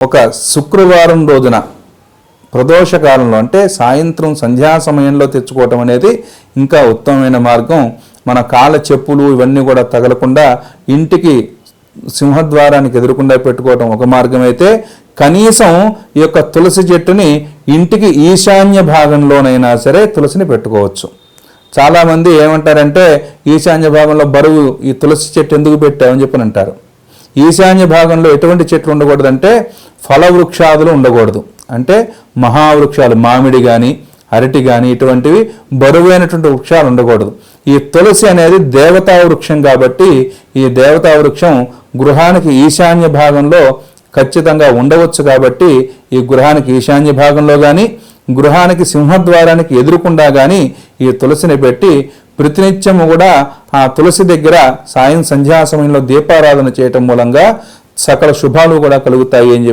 ఒక శుక్రవారం రోజున ప్రదోషకాలంలో అంటే సాయంత్రం సంధ్యా సమయంలో తెచ్చుకోవటం అనేది ఇంకా ఉత్తమమైన మార్గం. మన కాళ్ళ చెప్పులు ఇవన్నీ కూడా తగలకుండా ఇంటికి సింహద్వారానికి ఎదురకుండా పెట్టుకోవటం ఒక మార్గం అయితే, కనీసం ఈ యొక్క తులసి చెట్టుని ఇంటికి ఈశాన్య భాగంలోనైనా సరే తులసిని పెట్టుకోవచ్చు. చాలామంది ఏమంటారంటే ఈశాన్య భాగంలో బరువు ఈ తులసి చెట్టు ఎందుకు పెట్టామని చెప్పని అంటారు. ఈశాన్య భాగంలో ఎటువంటి చెట్లు ఉండకూడదంటే ఫలవృక్షాదులు ఉండకూడదు. అంటే మహావృక్షాలు మామిడి కానీ అరటి కానీ ఇటువంటివి బరువైనటువంటి వృక్షాలు ఉండకూడదు. ఈ తులసి అనేది దేవతా వృక్షం కాబట్టి ఈ దేవతా వృక్షం గృహానికి ఈశాన్య భాగంలో ఖచ్చితంగా ఉండవచ్చు. కాబట్టి ఈ గృహానికి ఈశాన్య భాగంలో కానీ గృహానికి సింహద్వారానికి ఎదురుకుండా కానీ ఈ తులసిని పెట్టి ప్రతినిత్యము కూడా ఆ తులసి దగ్గర సాయం సంధ్యా సమయంలో దీపారాధన చేయటం మూలంగా సకల శుభాలు కూడా కలుగుతాయి అని